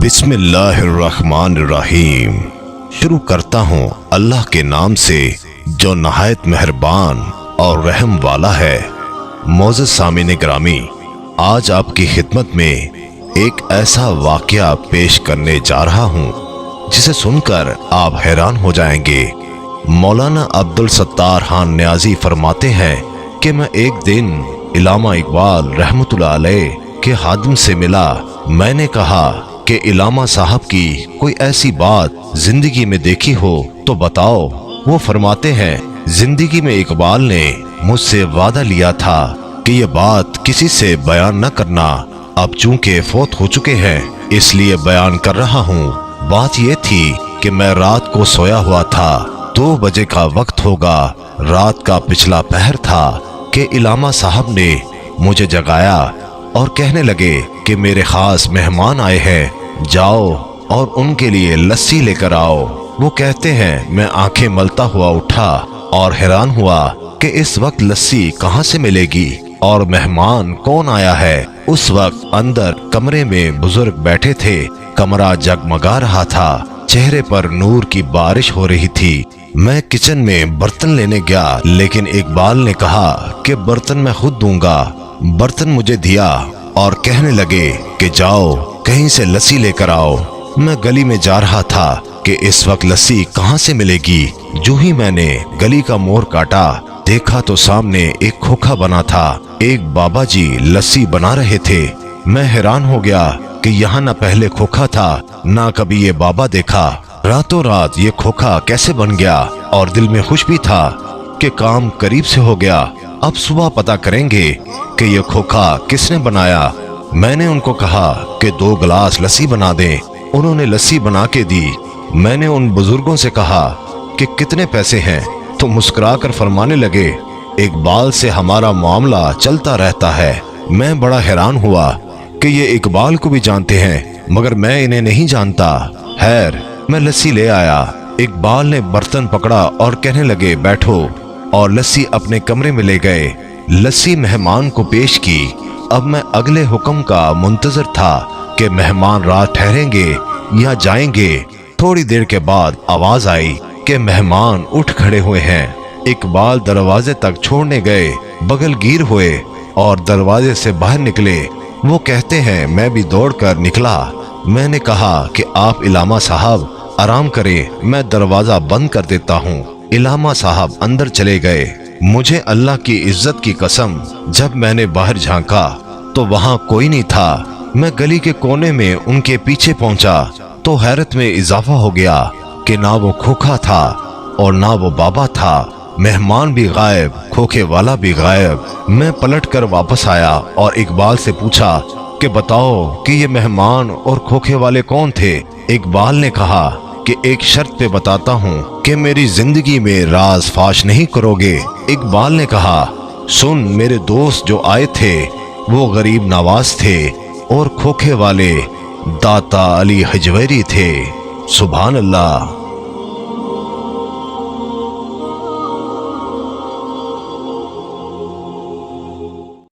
बिस्मिल्लाहिर्रहमानिर्रहीम। शुरू करता हूँ अल्लाह के नाम से जो नहायत मेहरबान और रहम वाला है। मोअज़्ज़ज़ सामीन ग्रामी, आज आपकी खिदमत में एक ऐसा वाक़या पेश करने जा रहा हूँ जिसे सुनकर आप हैरान हो जाएंगे। मौलाना अब्दुल सत्तार खान न्याज़ी फरमाते हैं कि मैं एक दिन इलामा इकबाल रहमतुल्लाह अलैह के खादिम से मिला। मैंने कहा कि इलामा साहब की कोई ऐसी बात जिंदगी में देखी हो तो बताओ। वो फरमाते हैं, जिंदगी में इकबाल ने मुझसे वादा लिया था कि ये बात किसी से बयान न करना। अब चूंकि फौत हो चुके हैं इसलिए बयान कर रहा हूँ। बात ये थी कि मैं रात को सोया हुआ था, 2 बजे का वक्त होगा, रात का पिछला पहर था कि इलामा साहब ने मुझे जगाया और कहने लगे कि मेरे खास मेहमान आए हैं, जाओ और उनके लिए लस्सी लेकर आओ। वो कहते हैं, मैं आंखें मलता हुआ उठा और हैरान हुआ कि इस वक्त लस्सी कहाँ से मिलेगी और मेहमान कौन आया है। उस वक्त अंदर कमरे में बुजुर्ग बैठे थे। कमरा जगमगा रहा था, चेहरे पर नूर की बारिश हो रही थी। मैं किचन में बर्तन लेने गया, लेकिन इकबाल ने कहा कि बर्तन मैं खुद दूंगा। बर्तन मुझे दिया और कहने लगे कि जाओ कहीं से लस्सी लेकर आओ। मैं गली में जा रहा था कि इस वक्त लस्सी कहाँ से मिलेगी। जो ही मैंने गली का मोड़ काटा, देखा तो सामने एक खोखा बना था। एक बाबा जी लस्सी बना रहे थे। मैं हैरान हो गया कि यहाँ न पहले खोखा था ना कभी ये बाबा देखा। रातों रात ये खोखा कैसे बन गया, और दिल में खुश भी था कि काम करीब से हो गया। अब सुबह पता करेंगे कि ये खोखा किसने बनाया। मैंने उनको कहा कि 2 गिलास लस्सी बना दें। उन्होंने लस्सी बना के दी। मैंने उन बुजुर्गों से कहा कि कितने पैसे हैं, तो मुस्कुराकर फरमाने लगे, इकबाल से हमारा मामला चलता रहता है। मैं बड़ा हैरान हुआ कि ये इकबाल को भी जानते हैं, मगर मैं इन्हें नहीं जानता। खैर, मैं लस्सी ले आया। इकबाल ने बर्तन पकड़ा और कहने लगे, बैठो, और लस्सी अपने कमरे में ले गए। लस्सी मेहमान को पेश की। अब मैं अगले हुक्म का मुंतजर था कि मेहमान रात ठहरेंगे या जाएंगे। थोड़ी देर के बाद आवाज आई कि मेहमान उठ खड़े हुए हैं। इकबाल दरवाजे तक छोड़ने गए, बगलगीर हुए और दरवाजे से बाहर निकले। वो कहते हैं, मैं भी दौड़कर निकला। मैंने कहा कि आप इलामा साहब आराम करें, मैं दरवाजा बंद कर देता हूँ। इलामा साहब अंदर चले गए। मुझे अल्लाह की इज्जत की कसम, जब मैंने बाहर झांका तो वहाँ कोई नहीं था। मैं गली के कोने में उनके पीछे पहुंचा तो हैरत में इजाफा हो गया कि ना वो खोखा था और ना वो बाबा था। मेहमान भी गायब, खोखे वाला भी गायब। मैं पलटकर वापस आया और इकबाल से पूछा कि बताओ कि ये मेहमान और खोखे वाले कौन थे। इकबाल ने कहा कि एक शर्त पे बताता हूँ कि मेरी जिंदगी में राज फाश नहीं करोगे। इकबाल ने कहा, सुन, मेरे दोस्त जो आए थे वो गरीब नवाज थे और खोखे वाले दाता अली हजवेरी थे। सुभान अल्लाह।